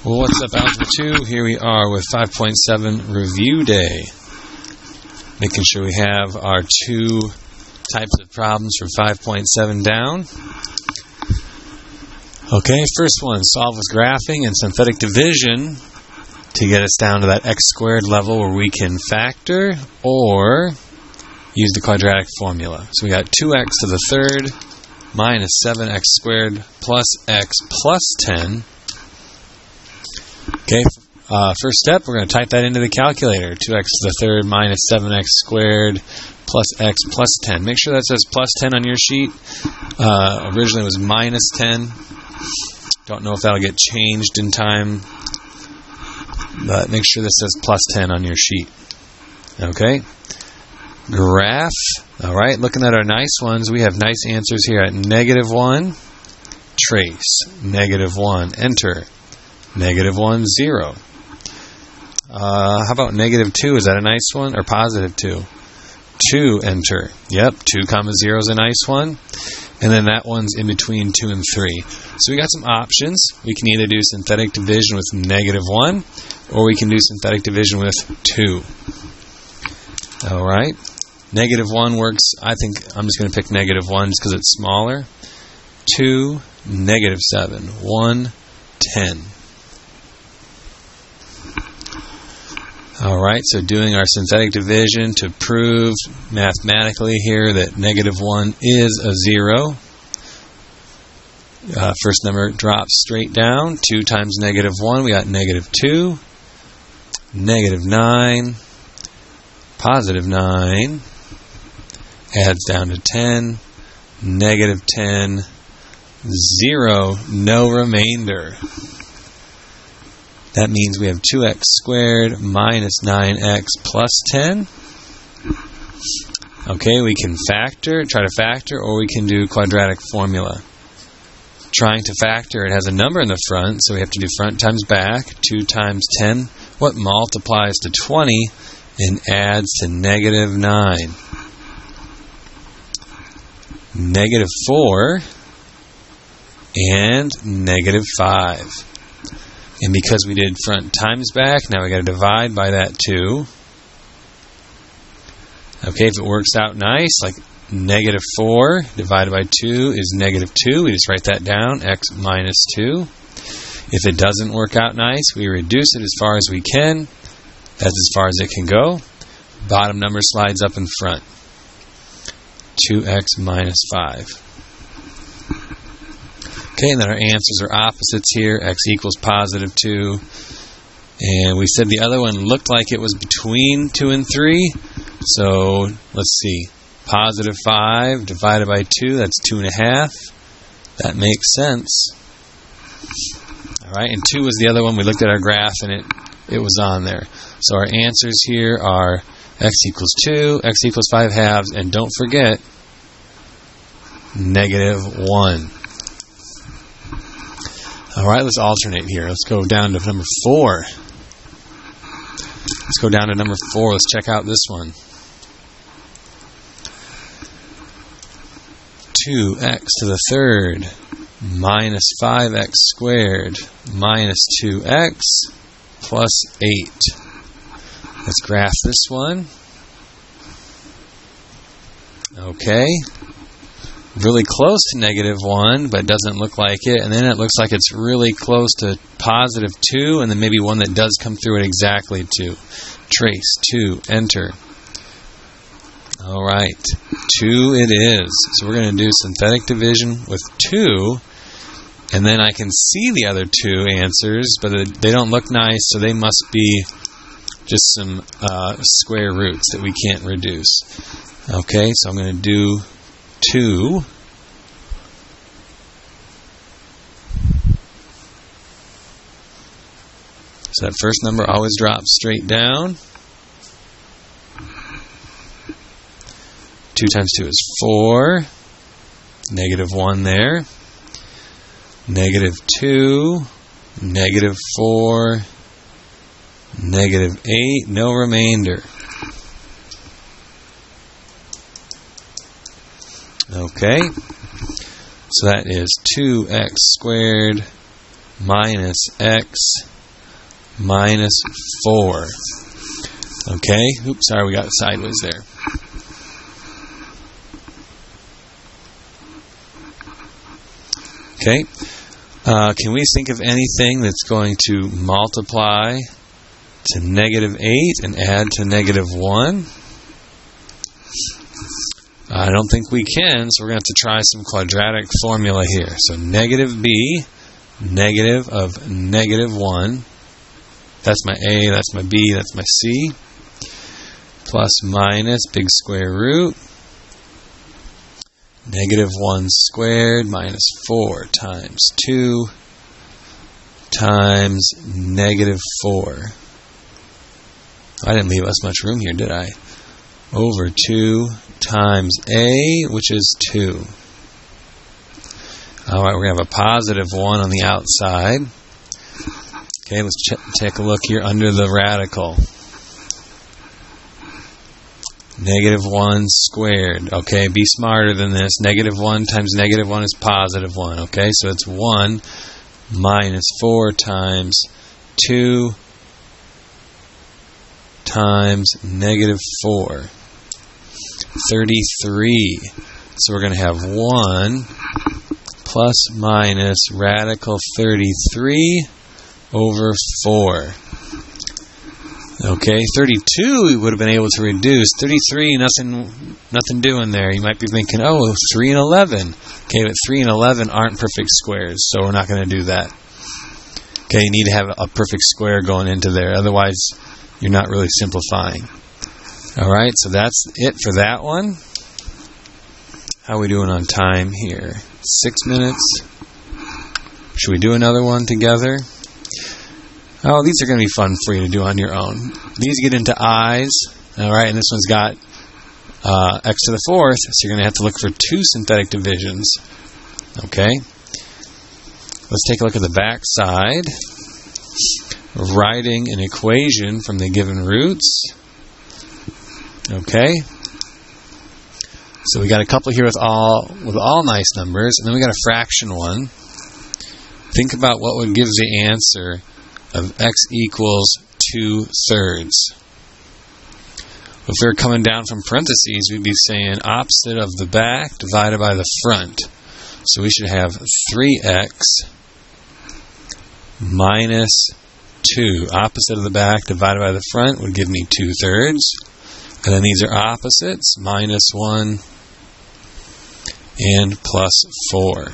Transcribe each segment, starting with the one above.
Well, what's up, Algebra 2? Here we are with 5.7 Review Day. Making sure we have our two types of problems for 5.7 down. Okay, first one, solve with graphing and synthetic division to get us down to that x squared level where we can factor or use the quadratic formula. So we got 2x to the third minus 7x squared plus x plus 10. Okay, first step, we're going to type that into the calculator. 2x to the third minus 7x squared plus x plus 10. Make sure that says plus 10 on your sheet. Originally it was minus 10. Don't know if that'll get changed in time, but make sure this says plus 10 on your sheet. Okay, graph. Alright, looking at our nice ones, we have nice answers here at -1, trace, -1, enter. -1, 0. How about -2? Is that a nice one? Or +2? 2, enter. Yep, 2, 0 is a nice one. And then that one's in between 2 and 3. So we got some options. We can either do synthetic division with -1, or we can do synthetic division with 2. Alright. -1 works. I think I'm just going to pick -1 just because it's smaller. 2, -7. 1, 10. Alright, so doing our synthetic division to prove mathematically here that -1 is a 0. First number drops straight down. 2 times -1, we got -2. -9. +9. Adds down to 10. -10. 0. No remainder. That means we have 2x squared minus 9x plus 10. Okay, we can try to factor, or we can do quadratic formula. Trying to factor, it has a number in the front, so we have to do front times back. 2 times 10. What multiplies to 20 and adds to -9? -4 and -5. And because we did front times back, now we got to divide by that 2. Okay, if it works out nice, like -4 divided by 2 is -2. We just write that down, x minus 2. If it doesn't work out nice, we reduce it as far as we can. That's as far as it can go. Bottom number slides up in front. 2x minus 5. Okay, and then our answers are opposites here. X equals +2. And we said the other one looked like it was between 2 and 3. So, let's see. +5 divided by 2, that's 2.5. That makes sense. Alright, and 2 was the other one. We looked at our graph and it was on there. So our answers here are x equals 2, x equals 5/2, and don't forget, -1. Alright, let's alternate here. Let's go down to number 4. Let's go down to number 4. Let's check out this one. 2x to the third minus 5x squared minus 2x plus 8. Let's graph this one. Okay. Really close to -1, but doesn't look like it. And then it looks like it's really close to +2, and then maybe one that does come through at exactly 2. Trace, 2, enter. Alright, 2 it is. So we're going to do synthetic division with 2, and then I can see the other 2 answers, but they don't look nice, so they must be just some square roots that we can't reduce. Okay, so I'm going to do 2. So that first number always drops straight down. 2 times 2 is 4. -1 there. -2. -4. -8. No remainder. Okay, so that is 2x squared minus x minus 4. Okay, oops, sorry, we got sideways there. Okay, can we think of anything that's going to multiply to negative 8 and add to negative 1? I don't think we can, so we're going to have to try some quadratic formula here. So negative b, negative of negative 1, that's my a, that's my b, that's my c, plus minus big square root, negative 1 squared minus 4 times 2 times negative 4. I didn't leave us much room here, did I? Over 2 times a, which is 2. Alright, we're going to have a positive 1 on the outside. Okay, let's take a look here under the radical. Negative 1 squared. Okay, be smarter than this. Negative 1 times negative 1 is positive 1. Okay, so it's 1 minus 4 times 2 times negative 4. 33. So we're going to have 1 plus minus radical 33 over 4. Okay, 32 we would have been able to reduce. 33, nothing doing there. You might be thinking, oh, 3 and 11. Okay, but 3 and 11 aren't perfect squares, so we're not going to do that. Okay, you need to have a perfect square going into there. Otherwise, you're not really simplifying. Alright, so that's it for that one. How are we doing on time here? 6 minutes. Should we do another one together? Oh, these are going to be fun for you to do on your own. These get into i's. Alright, and this one's got x to the 4th, so you're going to have to look for 2 synthetic divisions. Okay? Let's take a look at the back side. Writing an equation from the given roots. Okay, so we got a couple here with all nice numbers, and then we got a fraction one. Think about what would give the answer of x equals 2/3. If we were coming down from parentheses, we'd be saying opposite of the back divided by the front. So we should have 3x minus 2. Opposite of the back divided by the front would give me 2/3. And then these are opposites, minus 1 and plus 4.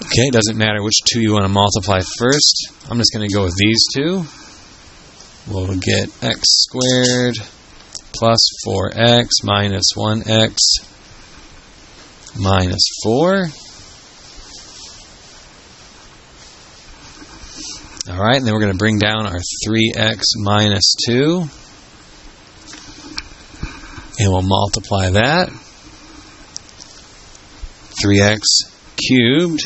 Okay, doesn't matter which two you want to multiply first. I'm just going to go with these two. We'll get x squared plus 4x minus 1x minus 4. Alright, and then we're going to bring down our 3x minus 2. And we'll multiply that. 3x cubed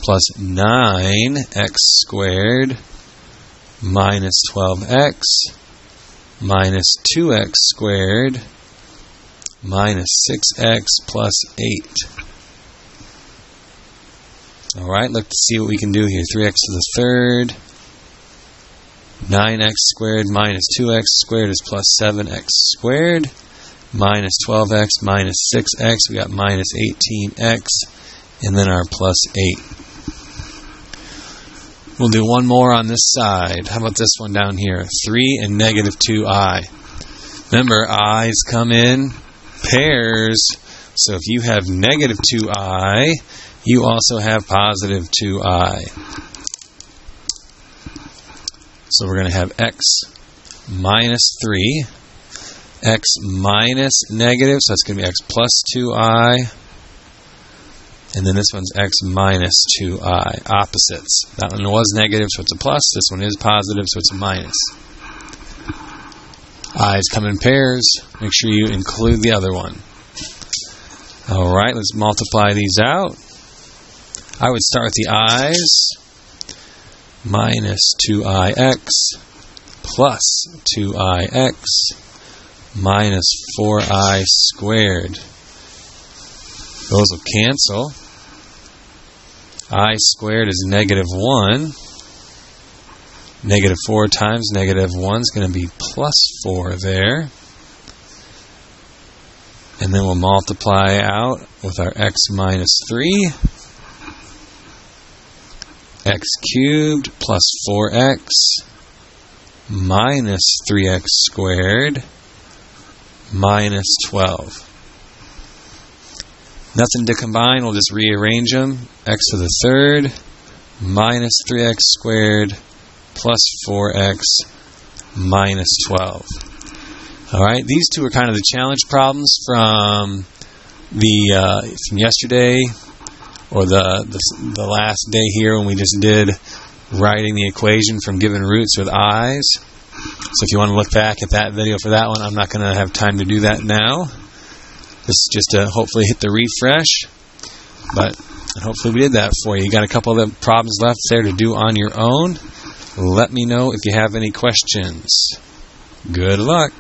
plus 9x squared minus 12x minus 2x squared minus 6x plus 8. Alright, look to see what we can do here. 3x to the 3rd. 9x squared minus 2x squared is plus 7x squared. Minus 12x minus 6x. We got minus 18x. And then our plus 8. We'll do one more on this side. How about this one down here? 3 and negative 2i. Remember, i's come in pairs. So if you have negative 2i, you also have positive 2i. So we're going to have x minus 3, x minus negative, so that's going to be x plus 2i, and then this one's x minus 2i, opposites. That one was negative, so it's a plus. This one is positive, so it's a minus. i's come in pairs. Make sure you include the other one. Alright, let's multiply these out. I would start with the i's. Minus 2ix plus 2ix minus 4i squared. Those will cancel. I squared is negative 1. Negative 4 times negative 1 is going to be plus 4 there. And then we'll multiply out with our x minus 3. X cubed plus 4x minus 3x squared minus 12. Nothing to combine, we'll just rearrange them. X to the third minus 3x squared plus 4x minus 12. Alright, these two are kind of the challenge problems from from yesterday, or the last day here when we just did writing the equation from given roots with i's. So if you want to look back at that video for that one, I'm not going to have time to do that now. This is just to hopefully hit the refresh, but hopefully we did that for you. You got a couple of problems left there to do on your own. Let me know if you have any questions. Good luck.